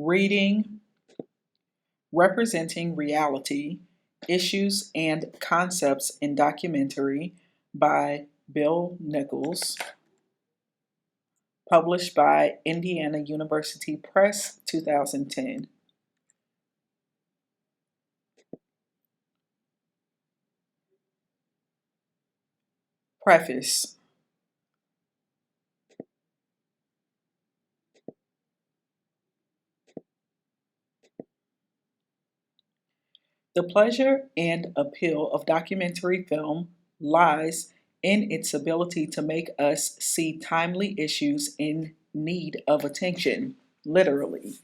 Reading Representing Reality, Issues and Concepts in Documentary by Bill Nichols, published by Indiana University Press, 2010. Preface. The pleasure and appeal of documentary film lies in its ability to make us see timely issues in need of attention, literally.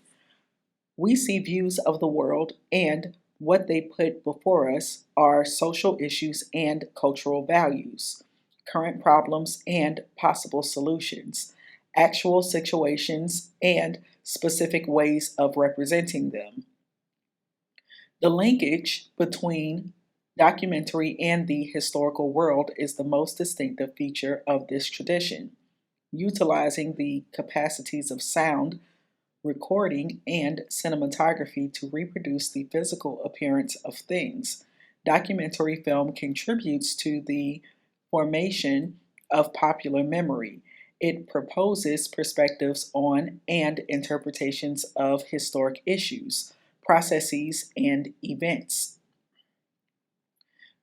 We see views of the world, and what they put before us are social issues and cultural values, current problems and possible solutions, actual situations and specific ways of representing them. The linkage between documentary and the historical world is the most distinctive feature of this tradition. Utilizing the capacities of sound, recording, and cinematography to reproduce the physical appearance of things, documentary film contributes to the formation of popular memory. It proposes perspectives on and interpretations of historic issues, processes, and events.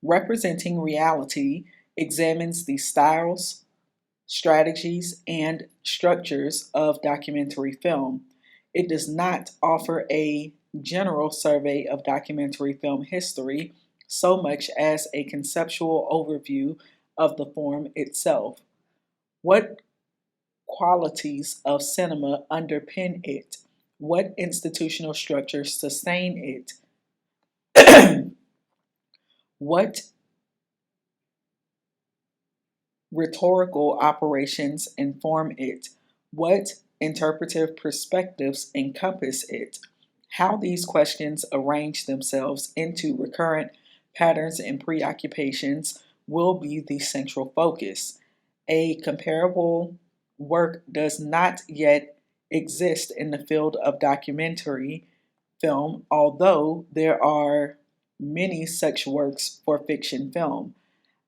Representing Reality examines the styles, strategies, and structures of documentary film. It does not offer a general survey of documentary film history so much as a conceptual overview of the form itself. What qualities of cinema underpin it? What institutional structures sustain it? What rhetorical operations inform it? What interpretive perspectives encompass it? How these questions arrange themselves into recurrent patterns and preoccupations will be the central focus. A comparable work does not yet exist in the field of documentary film, although there are many such works for fiction film.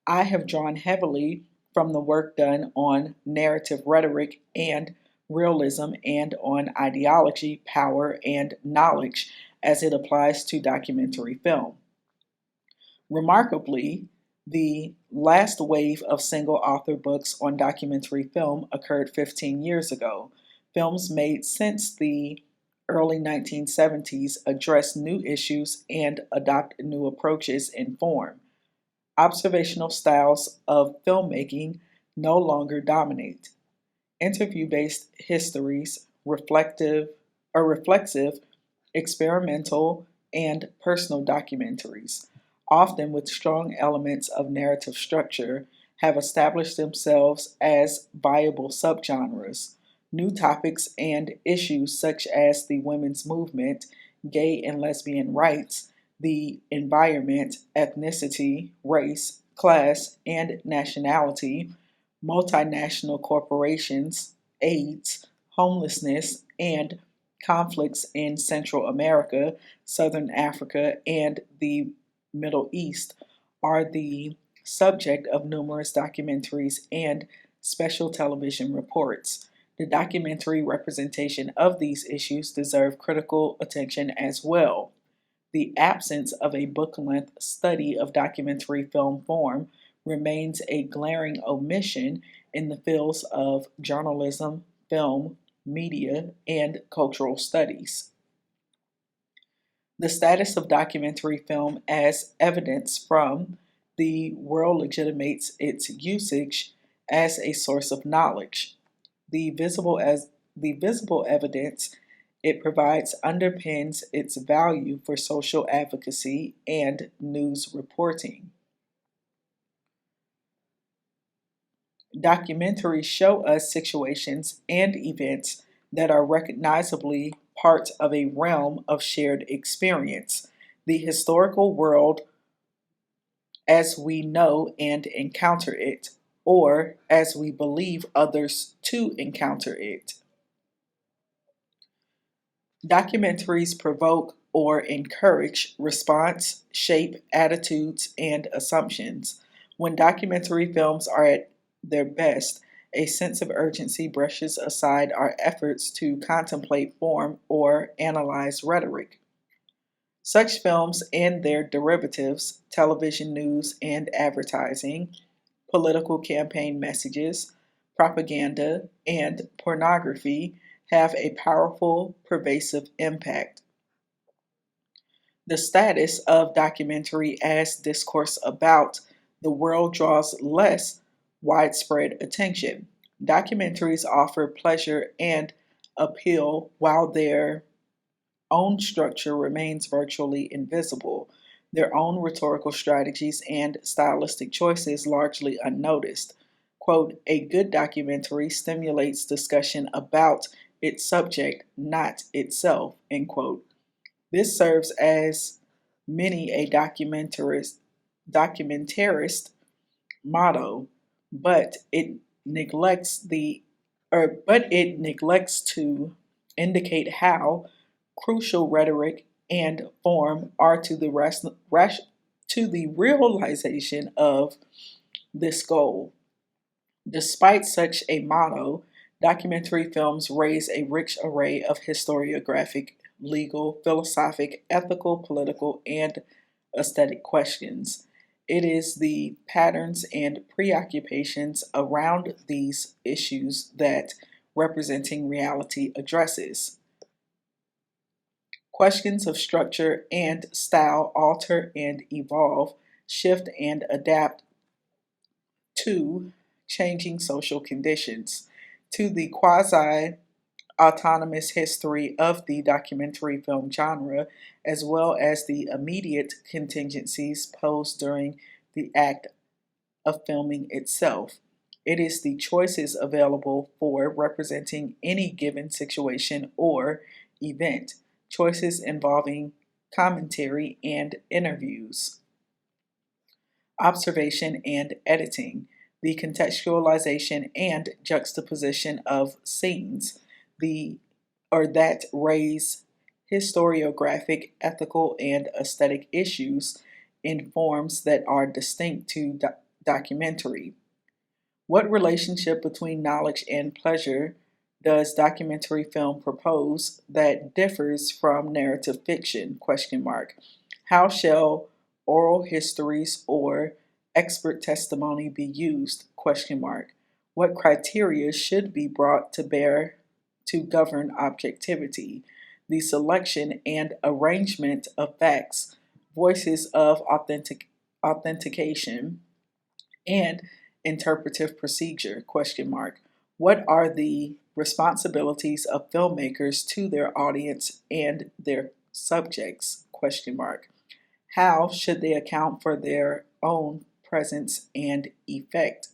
I have drawn heavily from the work done on narrative rhetoric and realism and on ideology, power, and knowledge as it applies to documentary film. Remarkably, the last wave of single author books on documentary film occurred 15 years ago. Films made since the early 1970s address new issues and adopt new approaches in form. Observational styles of filmmaking no longer dominate. Interview-based histories, reflexive, experimental, and personal documentaries, often with strong elements of narrative structure, have established themselves as viable subgenres. New topics and issues such as the women's movement, gay and lesbian rights, the environment, ethnicity, race, class, and nationality, multinational corporations, AIDS, homelessness, and conflicts in Central America, Southern Africa, and the Middle East are the subject of numerous documentaries and special television reports. The documentary representation of these issues deserve critical attention as well. The absence of a book-length study of documentary film form remains a glaring omission in the fields of journalism, film, media, and cultural studies. The status of documentary film as evidence from the world legitimates its usage as a source of knowledge. The visible evidence it provides underpins its value for social advocacy and news reporting. Documentaries show us situations and events that are recognizably part of a realm of shared experience, the historical world as we know and encounter it, or as we believe others to encounter it. Documentaries provoke or encourage response, shape attitudes, and assumptions. When documentary films are at their best, a sense of urgency brushes aside our efforts to contemplate form or analyze rhetoric. Such films and their derivatives, television news and advertising, political campaign messages, propaganda, and pornography, have a powerful, pervasive impact. The status of documentary as discourse about the world draws less widespread attention. Documentaries offer pleasure and appeal while their own structure remains virtually invisible, their own rhetorical strategies and stylistic choices largely unnoticed. Quote, a good documentary stimulates discussion about its subject, not itself, end quote. This serves as many a documentarist motto, but it neglects to indicate how crucial rhetoric and form are to to the realization of this goal. Despite such a motto, documentary films raise a rich array of historiographic, legal, philosophic, ethical, political, and aesthetic questions. It is the patterns and preoccupations around these issues that Representing Reality addresses. Questions of structure and style alter and evolve, shift and adapt to changing social conditions, to the quasi autonomous history of the documentary film genre, as well as the immediate contingencies posed during the act of filming itself. It is the choices available for representing any given situation or event, choices involving commentary and interviews, observation and editing, the contextualization and juxtaposition of scenes, the or that raise historiographic, ethical, and aesthetic issues in forms that are distinct to documentary. What relationship between knowledge and pleasure does documentary film propose that differs from narrative fiction? Question mark. How shall oral histories or expert testimony be used? Question mark. What criteria should be brought to bear to govern objectivity? The selection and arrangement of facts, voices of authentication, and interpretive procedure? Question mark. What are the responsibilities of filmmakers to their audience and their subjects? Question mark. How should they account for their own presence and effect,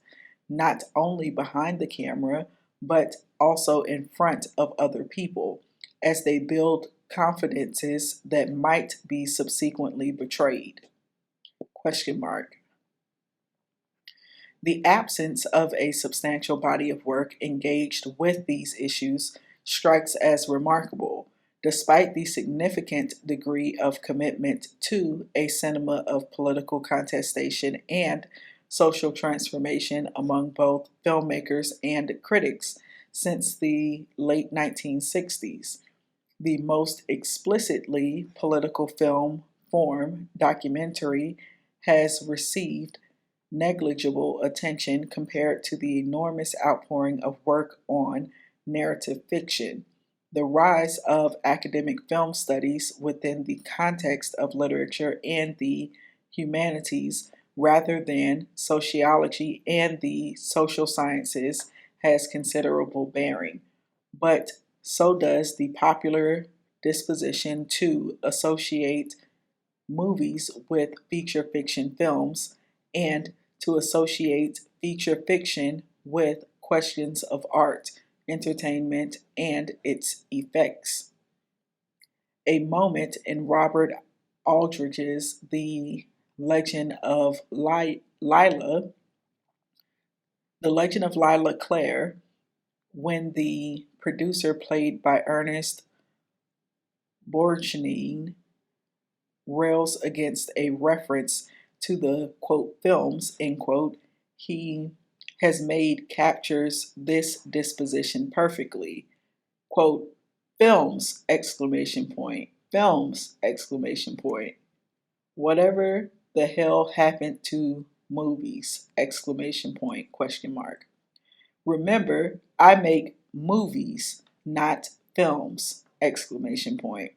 not only behind the camera, but also in front of other people, as they build confidences that might be subsequently betrayed? Question mark. The absence of a substantial body of work engaged with these issues strikes as remarkable, despite the significant degree of commitment to a cinema of political contestation and social transformation among both filmmakers and critics since the late 1960s. The most explicitly political film form, documentary, has received negligible attention compared to the enormous outpouring of work on narrative fiction. The rise of academic film studies within the context of literature and the humanities rather than sociology and the social sciences has considerable bearing, but so does the popular disposition to associate movies with feature fiction films and to associate feature fiction with questions of art, entertainment, and its effects. A moment in Robert Aldrich's The Legend of Lila, The Legend of Lila Clare, when the producer played by Ernest Borgnine rails against a reference to the, quote, films, end quote, he has made captures this disposition perfectly. Quote, films, exclamation point, films, exclamation point. Whatever the hell happened to movies, exclamation point, question mark. Remember, I make movies, not films, exclamation point.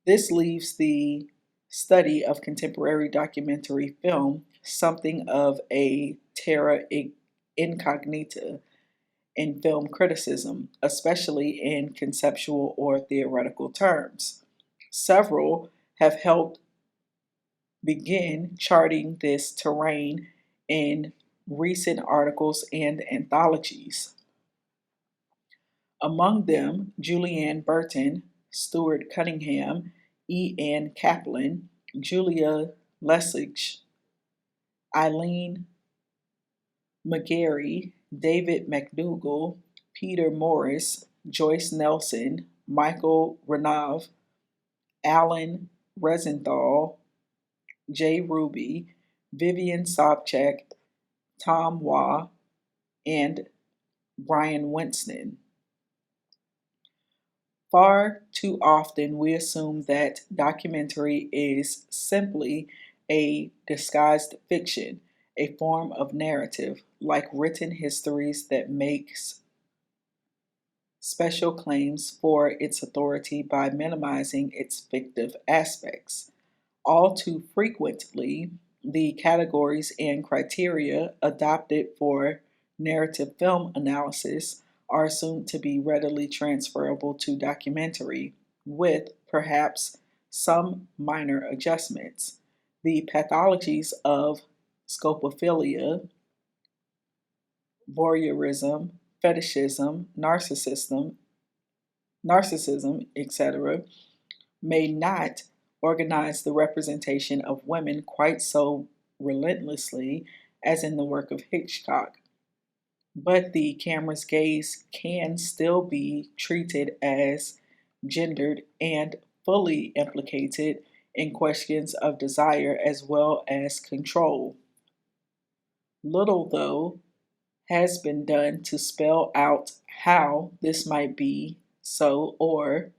This leaves the study of contemporary documentary film something of a terra incognita in film criticism, especially in conceptual or theoretical terms. Several have helped begin charting this terrain in recent articles and anthologies. Among them, Julianne Burton, Stuart Cunningham, E. Ann Kaplan, Julia Lesage, Eileen McGarry, David McDougall, Peter Morris, Joyce Nelson, Michael Renav, Alan Rosenthal, Jay Ruby, Vivian Sobchak, Tom Waugh, and Brian Winston. Far too often, we assume that documentary is simply a disguised fiction, a form of narrative, like written histories that makes special claims for its authority by minimizing its fictive aspects. All too frequently, the categories and criteria adopted for narrative film analysis are assumed to be readily transferable to documentary, with perhaps some minor adjustments. The pathologies of scopophilia, voyeurism, fetishism, narcissism, etc., may not organize the representation of women quite so relentlessly as in the work of Hitchcock. But the camera's gaze can still be treated as gendered and fully implicated in questions of desire as well as control. Little, though, has been done to spell out how this might be so, or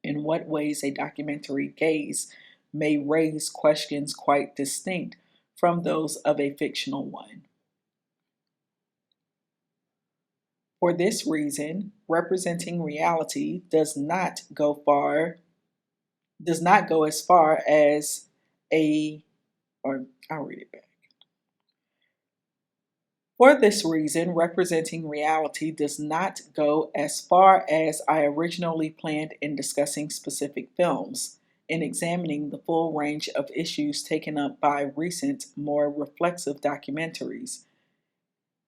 in what ways a documentary gaze may raise questions quite distinct from those of a fictional one. For this reason, representing reality does not go as far as I'll read it back. For this reason, representing reality does not go as far as I originally planned in discussing specific films, in examining the full range of issues taken up by recent, more reflexive documentaries,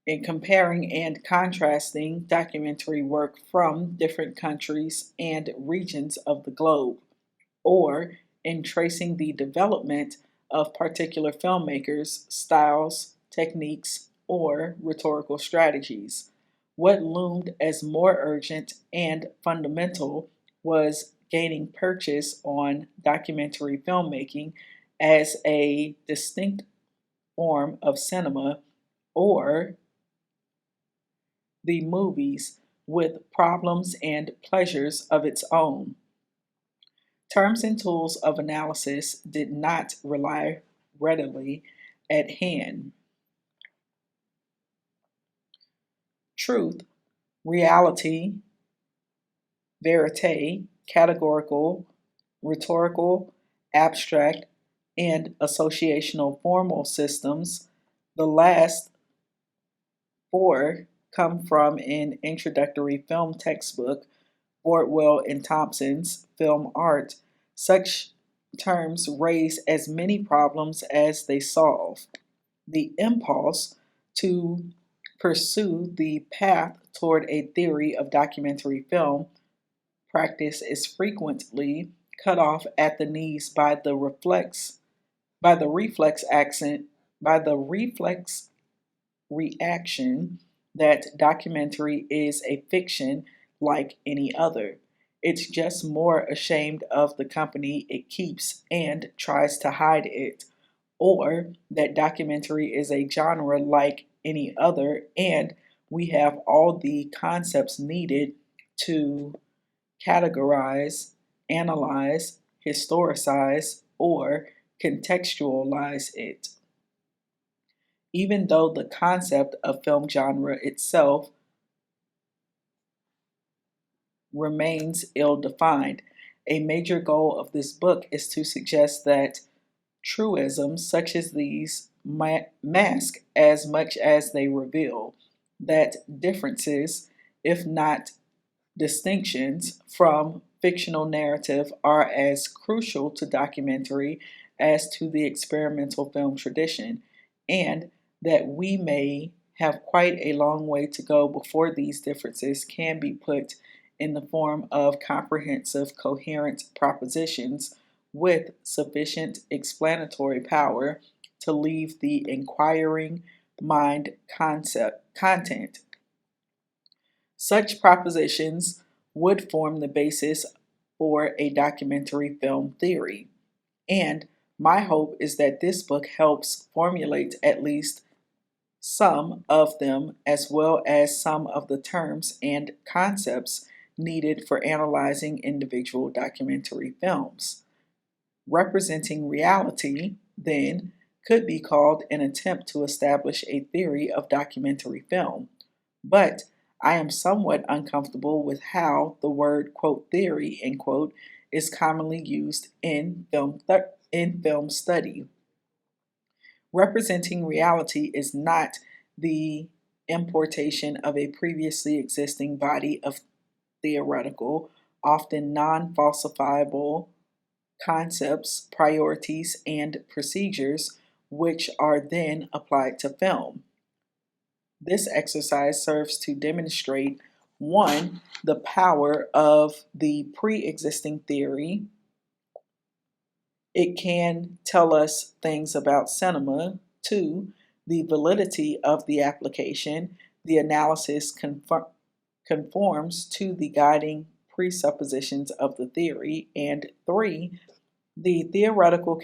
in comparing and contrasting documentary work from different countries and regions of the globe, or in tracing the development of particular filmmakers' styles, techniques, or rhetorical strategies. What loomed as more urgent and fundamental was gaining purchase on documentary filmmaking as a distinct form of cinema, or the movies with problems and pleasures of its own. Terms and tools of analysis did not rely readily at hand. Truth, reality, verite, categorical, rhetorical, abstract, and associational formal systems, the last four come from an introductory film textbook, Bordwell and Thompson's Film Art. Such terms raise as many problems as they solve. The impulse to pursue the path toward a theory of documentary film practice is frequently cut off at the knees by the reflex reaction that documentary is a fiction like any other. It's just more ashamed of the company it keeps and tries to hide it, or that documentary is a genre like any other, and we have all the concepts needed to categorize, analyze, historicize, or contextualize it. Even though the concept of film genre itself remains ill defined, a major goal of this book is to suggest that truisms such as these mask as much as they reveal, that differences, if not distinctions, from fictional narrative are as crucial to documentary as to the experimental film tradition, and that we may have quite a long way to go before these differences can be put in the form of comprehensive, coherent propositions with sufficient explanatory power to leave the inquiring mind content. Such propositions would form the basis for a documentary film theory. And my hope is that this book helps formulate at least some of them, as well as some of the terms and concepts needed for analyzing individual documentary films. Representing reality, then, could be called an attempt to establish a theory of documentary film. But I am somewhat uncomfortable with how the word, quote, theory, end quote, is commonly used in film study. Representing reality is not the importation of a previously existing body of theoretical, often non-falsifiable concepts, priorities, and procedures, which are then applied to film. This exercise serves to demonstrate, one, the power of the pre-existing theory. It can tell us things about cinema. Two, the validity of the application. The analysis conforms to the guiding presuppositions of the theory. And three, the theoretical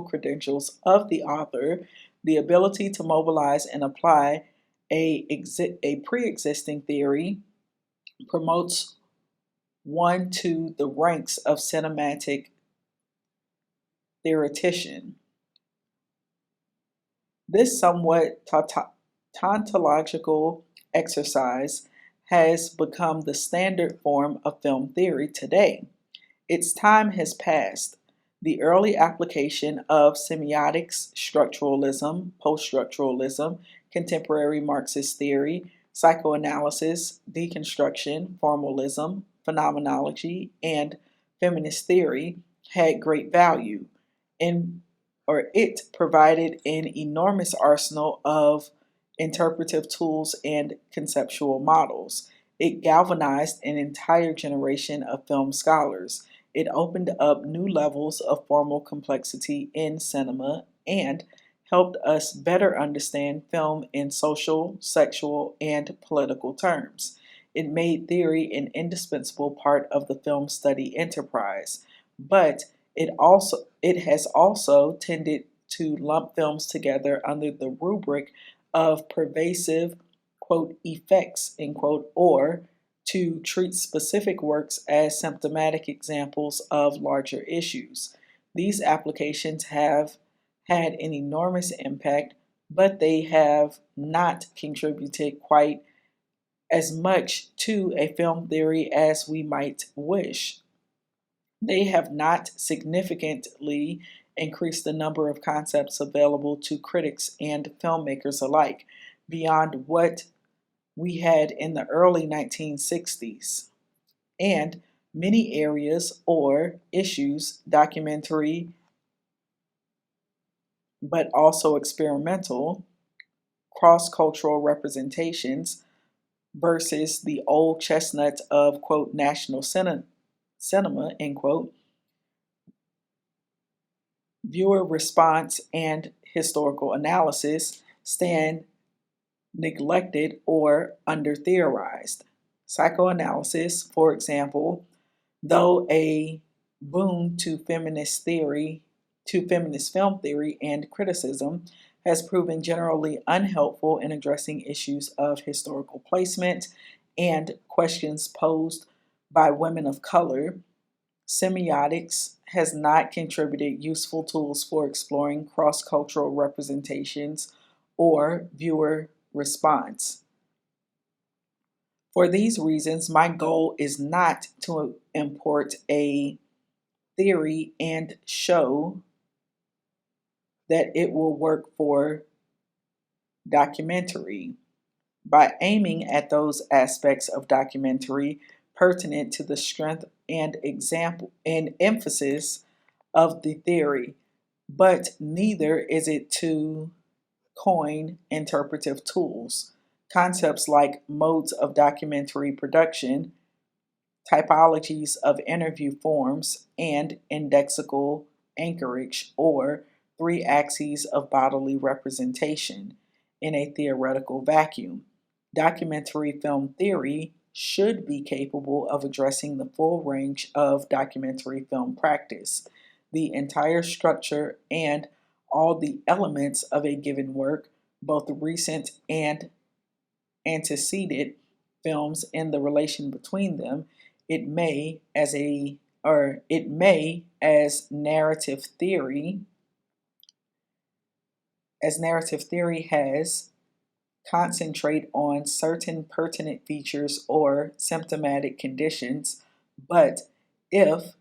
credentials of the author, the ability to mobilize and apply a pre-existing theory, promotes one to the ranks of cinematic theoretician. This somewhat tautological exercise has become the standard form of film theory today. Its time has passed. The early application of semiotics, structuralism, post-structuralism, contemporary Marxist theory, psychoanalysis, deconstruction, formalism, phenomenology, and feminist theory had great value, it provided an enormous arsenal of interpretive tools and conceptual models. It galvanized an entire generation of film scholars. It opened up new levels of formal complexity in cinema and helped us better understand film in social, sexual, and political terms. It made theory an indispensable part of the film study enterprise, but it has also tended to lump films together under the rubric of pervasive, quote, effects, end quote, or to treat specific works as symptomatic examples of larger issues. These applications have had an enormous impact, but they have not contributed quite as much to a film theory as we might wish. They have not significantly increased the number of concepts available to critics and filmmakers alike beyond what we had in the early 1960s. And many areas or issues, documentary but also experimental, cross-cultural representations versus the old chestnut of, quote, national cinema, end quote, viewer response and historical analysis stand neglected or under-theorized. Psychoanalysis, for example, though a boon to feminist film theory and criticism, has proven generally unhelpful in addressing issues of historical placement and questions posed by women of color. Semiotics has not contributed useful tools for exploring cross cultural representations or viewer response. For these reasons, my goal is not to import a theory and show that it will work for documentary. By aiming at those aspects of documentary pertinent to the strength and example and emphasis of the theory, but neither is it to coin interpretive tools. Concepts like modes of documentary production, typologies of interview forms, and indexical anchorage, or three axes of bodily representation, in a theoretical vacuum. Documentary film theory should be capable of addressing the full range of documentary film practice, the entire structure and all the elements of a given work, both recent and antecedent films and the relation between them. It may as narrative theory has concentrate on certain pertinent features or symptomatic conditions, but if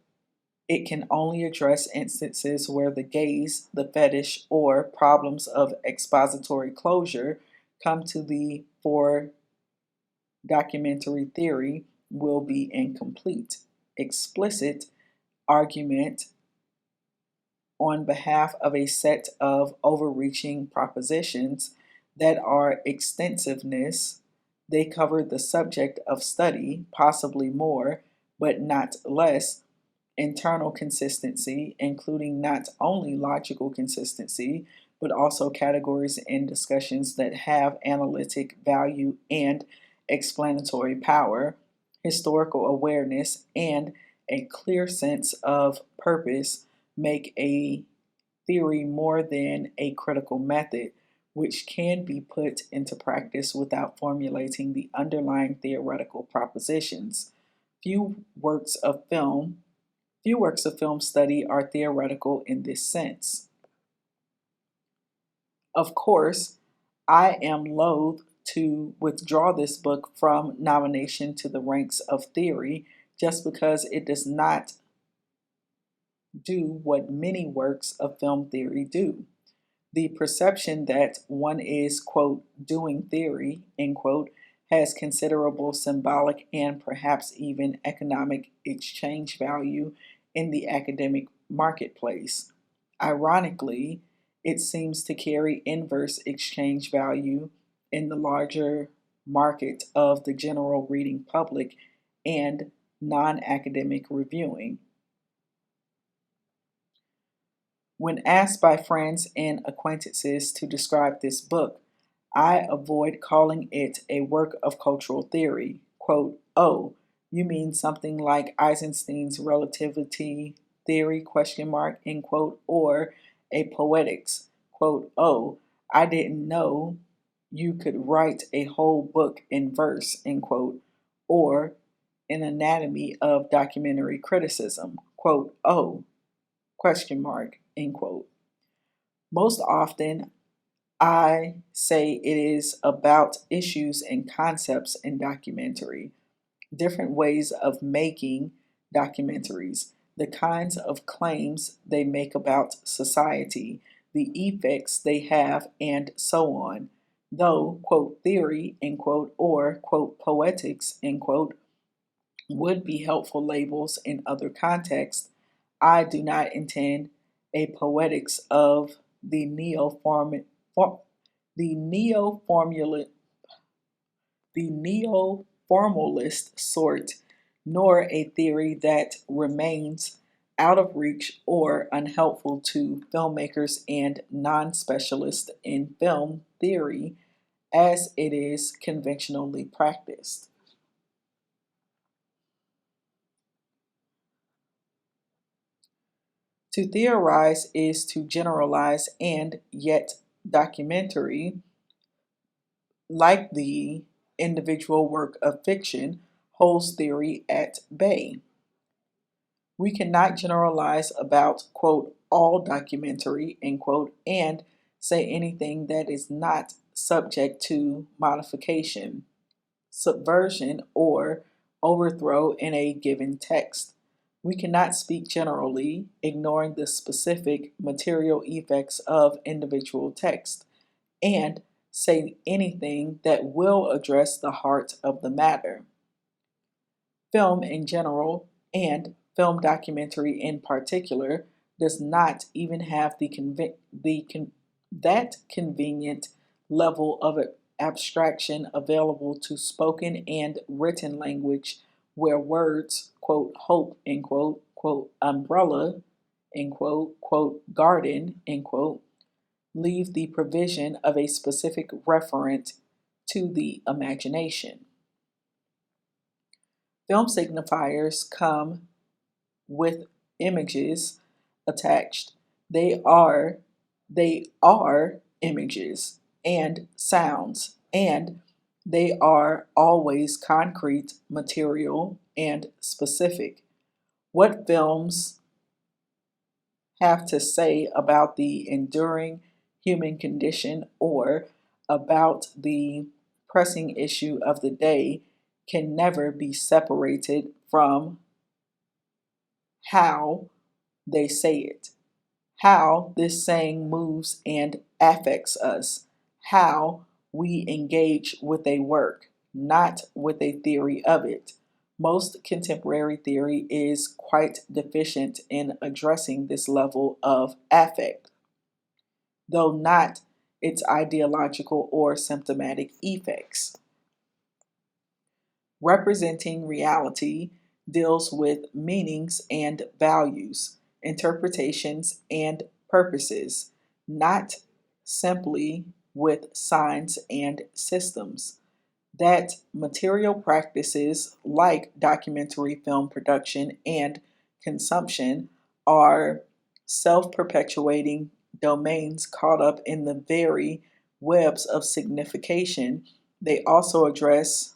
it can only address instances where the gaze, the fetish, or problems of expository closure come to the fore, documentary theory will be incomplete. Explicit argument on behalf of a set of overreaching propositions that are extensiveness. They cover the subject of study, possibly more, but not less, internal consistency, including not only logical consistency, but also categories and discussions that have analytic value and explanatory power, historical awareness, and a clear sense of purpose make a theory more than a critical method, which can be put into practice without formulating the underlying theoretical propositions. Few works of film study are theoretical in this sense. Of course, I am loath to withdraw this book from nomination to the ranks of theory just because it does not do what many works of film theory do. The perception that one is, quote, doing theory, end quote, has considerable symbolic and perhaps even economic exchange value in the academic marketplace. Ironically, it seems to carry inverse exchange value in the larger market of the general reading public and non academic reviewing. When asked by friends and acquaintances to describe this book, I avoid calling it a work of cultural theory. Quote, oh, you mean something like Eisenstein's relativity theory, question mark, end quote, or a poetics, quote, oh, I didn't know you could write a whole book in verse, end quote, or an anatomy of documentary criticism, quote, oh, question mark, end quote. Most often, I say it is about issues and concepts in documentary, different ways of making documentaries, the kinds of claims they make about society, the effects they have, and so on. Though, quote, theory, end quote, or, quote, poetics, end quote, would be helpful labels in other contexts, I do not intend a poetics of the neo-formalist sort, nor a theory that remains out of reach or unhelpful to filmmakers and non-specialists in film theory as it is conventionally practiced. To theorize is to generalize, and yet documentary, like the individual work of fiction, holds theory at bay. We cannot generalize about, quote, all documentary, end quote, and say anything that is not subject to modification, subversion, or overthrow in a given text. We cannot speak generally, ignoring the specific material effects of individual text, and say anything that will address the heart of the matter. Film in general, and film documentary in particular, does not even have that convenient level of abstraction available to spoken and written language, where words, quote, hope, end quote, umbrella, end quote, garden, end quote, leave the provision of a specific referent to the imagination. Film signifiers come with images attached. They are images and sounds, and they are always concrete, material, and specific. What films have to say about the enduring human condition or about the pressing issue of the day can never be separated from how they say it, how this saying moves and affects us, how we engage with a work, not with a theory of it. Most contemporary theory is quite deficient in addressing this level of affect, though not its ideological or symptomatic effects. Representing reality deals with meanings and values, interpretations and purposes, not simply with signs and systems. That material practices like documentary film production and consumption are self perpetuating domains caught up in the very webs of signification. They also address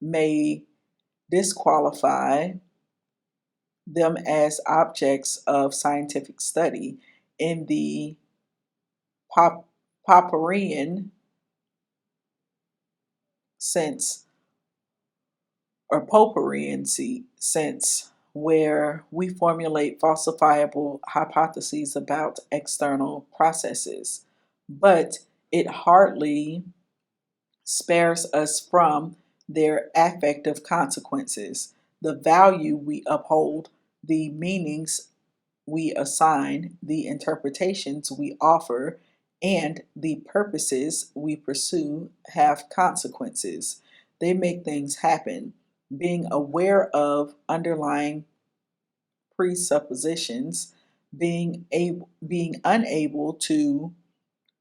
may disqualify them as objects of scientific study in the Popperian sense or Popperian sense, where we formulate falsifiable hypotheses about external processes. But it hardly spares us from their affective consequences, the value we uphold, the meanings we assign, the interpretations we offer, and the purposes we pursue have consequences. They make things happen. Being aware of underlying presuppositions, being unable to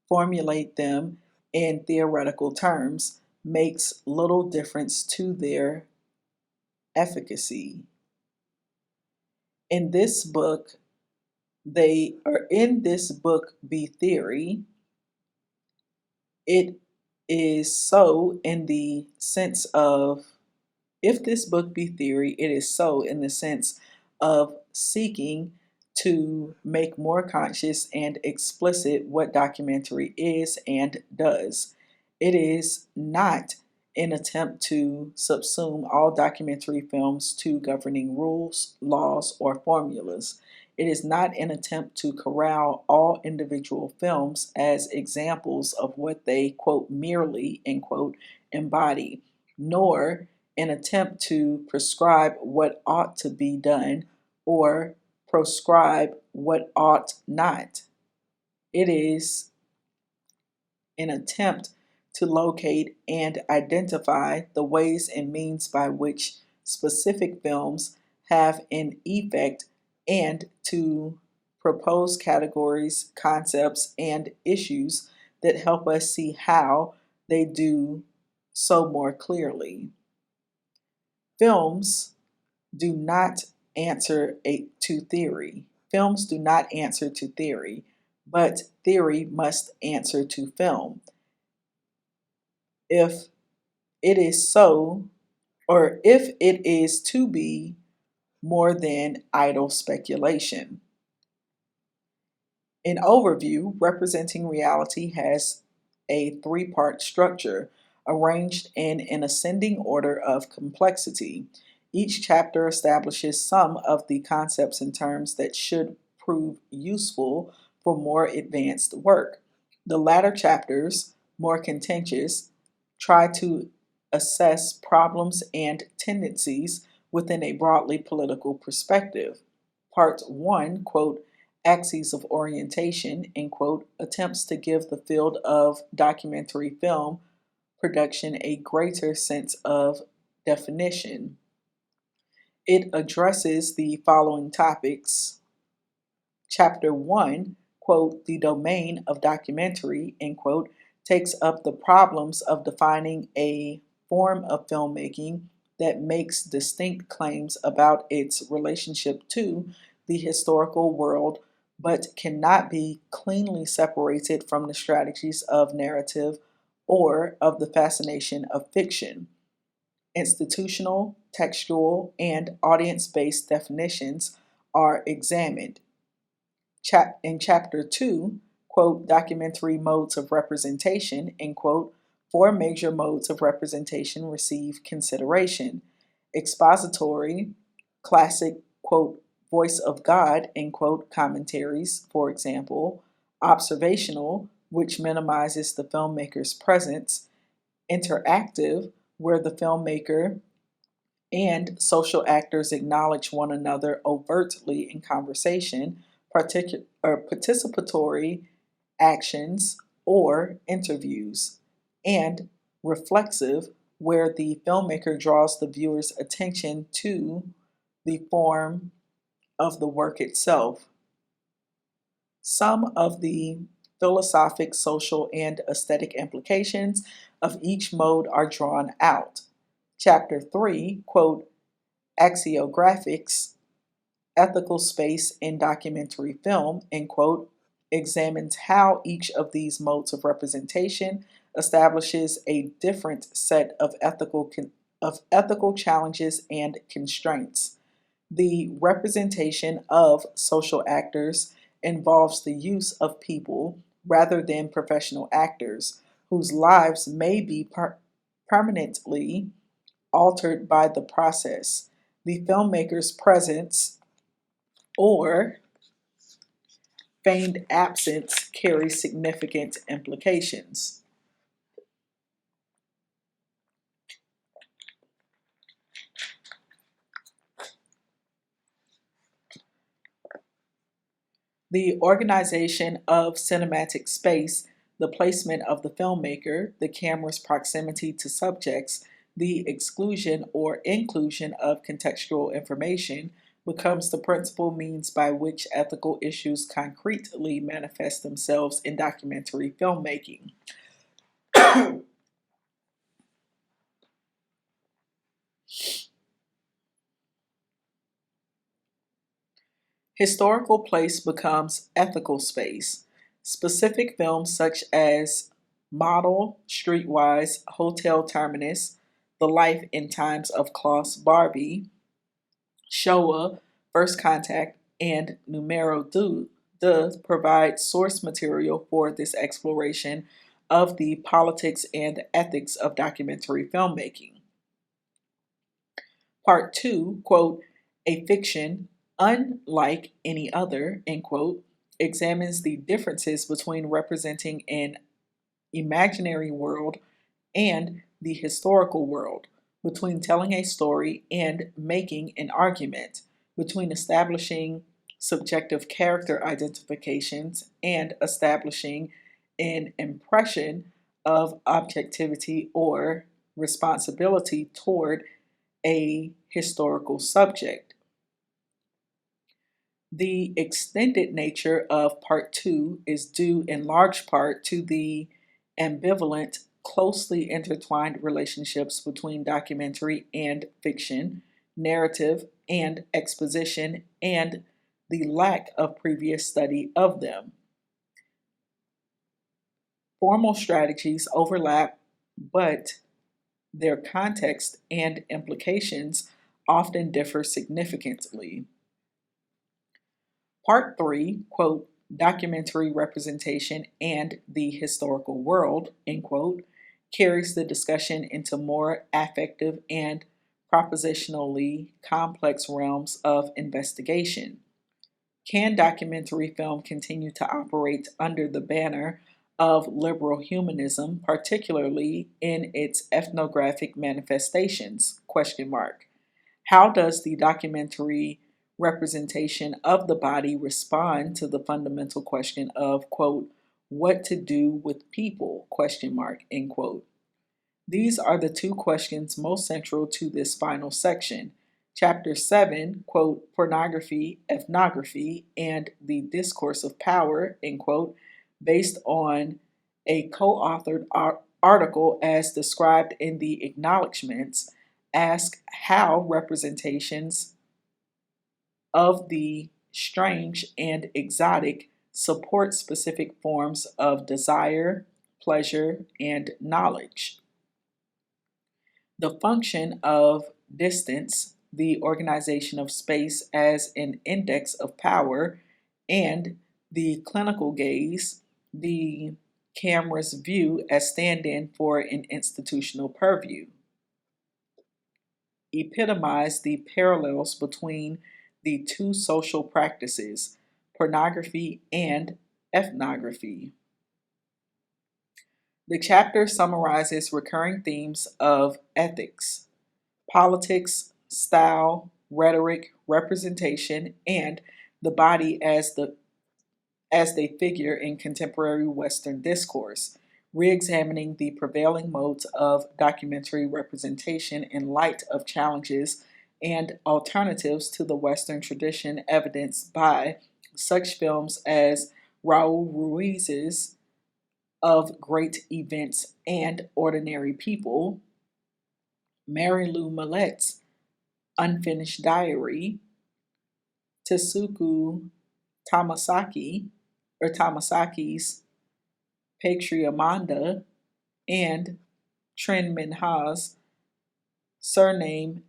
formulate them in theoretical terms makes little difference to their efficacy. In this book, Be Theory, it is so in the sense of, if this book be theory, it is so in the sense of seeking to make more conscious and explicit what documentary is and does. It is not an attempt to subsume all documentary films to governing rules, laws, or formulas. It is not an attempt to corral all individual films as examples of what they, quote, merely, end quote, embody, nor an attempt to prescribe what ought to be done or proscribe what ought not. It is an attempt to locate and identify the ways and means by which specific films have an effect and to propose categories, concepts, and issues that help us see how they do so more clearly. Films do not answer to theory. Films do not answer to theory, but theory must answer to film. If it is so, or if it is to be more than idle speculation. In overview, representing reality has a three-part structure arranged in an ascending order of complexity. Each chapter establishes some of the concepts and terms that should prove useful for more advanced work. The latter chapters, more contentious, try to assess problems and tendencies within a broadly political perspective. Part 1, quote, Axes of Orientation, end quote, attempts to give the field of documentary film production a greater sense of definition. It addresses the following topics. Chapter 1, quote, The Domain of Documentary, end quote, takes up the problems of defining a form of filmmaking that makes distinct claims about its relationship to the historical world, but cannot be cleanly separated from the strategies of narrative or of the fascination of fiction. Institutional, textual, and audience-based definitions are examined. In Chapter 2, quote, Documentary Modes of Representation, end quote, four major modes of representation receive consideration. Expository, classic, quote, voice of God, end quote, commentaries, for example. Observational, which minimizes the filmmaker's presence. Interactive, where the filmmaker and social actors acknowledge one another overtly in conversation, participatory actions, or interviews, and reflexive, where the filmmaker draws the viewer's attention to the form of the work itself. Some of the philosophic, social, and aesthetic implications of each mode are drawn out. Chapter 3, quote, Axiographics, Ethical Space in Documentary Film, end quote, examines how each of these modes of representation establishes a different set of ethical challenges and constraints. The representation of social actors involves the use of people rather than professional actors whose lives may be permanently altered by the process. The filmmaker's presence or feigned absence carries significant implications. The organization of cinematic space, the placement of the filmmaker, the camera's proximity to subjects, the exclusion or inclusion of contextual information becomes the principal means by which ethical issues concretely manifest themselves in documentary filmmaking. Historical place becomes ethical space. Specific films such as Model, Streetwise, Hotel Terminus, The Life and Times of Klaus Barbie, Showa, First Contact, and Numero Deux provide source material for this exploration of the politics and ethics of documentary filmmaking. Part 2, quote, A fiction unlike any other, end quote, examines the differences between representing an imaginary world and the historical world, between telling a story and making an argument, between establishing subjective character identifications and establishing an impression of objectivity or responsibility toward a historical subject. The extended nature of Part 2 is due in large part to the ambivalent, closely intertwined relationships between documentary and fiction, narrative, and exposition, and the lack of previous study of them. Formal strategies overlap, but their context and implications often differ significantly. Part 3, quote, documentary representation and the historical world, end quote, carries the discussion into more affective and propositionally complex realms of investigation. Can documentary film continue to operate under the banner of liberal humanism, particularly in its ethnographic manifestations? Question mark. How does the documentary representation of the body respond to the fundamental question of, quote, what to do with people, question mark, end quote. These are the two questions most central to this final section. Chapter 7, quote, pornography, ethnography, and the discourse of power, end quote, based on a co-authored article as described in the acknowledgments, ask how representations of the strange and exotic support specific forms of desire, pleasure, and knowledge. The function of distance, the organization of space as an index of power, and the clinical gaze, the camera's view as stand-in for an institutional purview, epitomize the parallels between the two social practices, pornography and ethnography. The chapter summarizes recurring themes of ethics, politics, style, rhetoric, representation, and the body as they figure in contemporary Western discourse, re-examining the prevailing modes of documentary representation in light of challenges and alternatives to the Western tradition evidenced by such films as Raul Ruiz's Of Great Events and Ordinary People, Mary Lou Millet's Unfinished Diary, Tasuku Tamasaki's Patriamanda, and Trin Minh Ha's Surname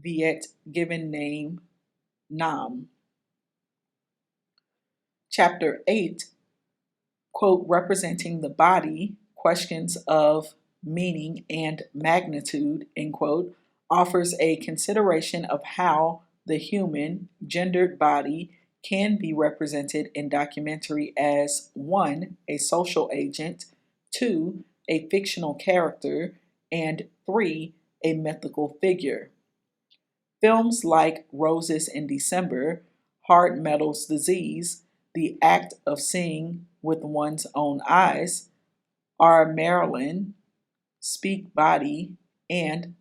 Viet Given Name Nam. Chapter 8, quote, representing the body, questions of meaning and magnitude, end quote, offers a consideration of how the human gendered body can be represented in documentary as 1, a social agent, 2, a fictional character, and 3, a mythical figure. Films like Roses in December, Hard Metal's Disease, The Act of Seeing with One's Own Eyes, Our Marilyn, Speak Body, and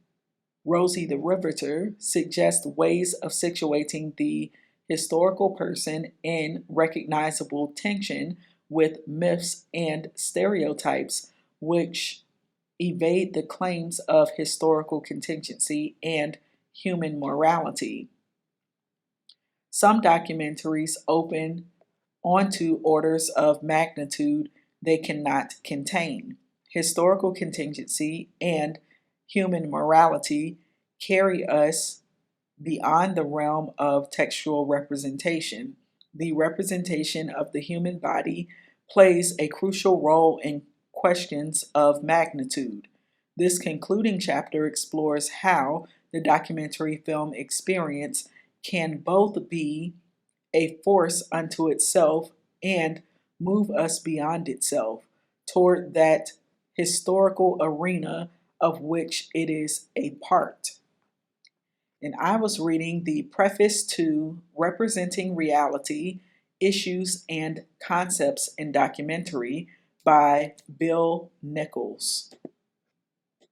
Rosie the Riveter suggest ways of situating the historical person in recognizable tension with myths and stereotypes which evade the claims of historical contingency and human morality. Some documentaries open onto orders of magnitude they cannot contain. Historical contingency and human morality carry us beyond the realm of textual representation. The representation of the human body plays a crucial role in questions of magnitude. This concluding chapter explores how the documentary film experience can both be a force unto itself and move us beyond itself toward that historical arena of which it is a part. And I was reading the preface to Representing Reality, Issues and Concepts in Documentary by Bill Nichols.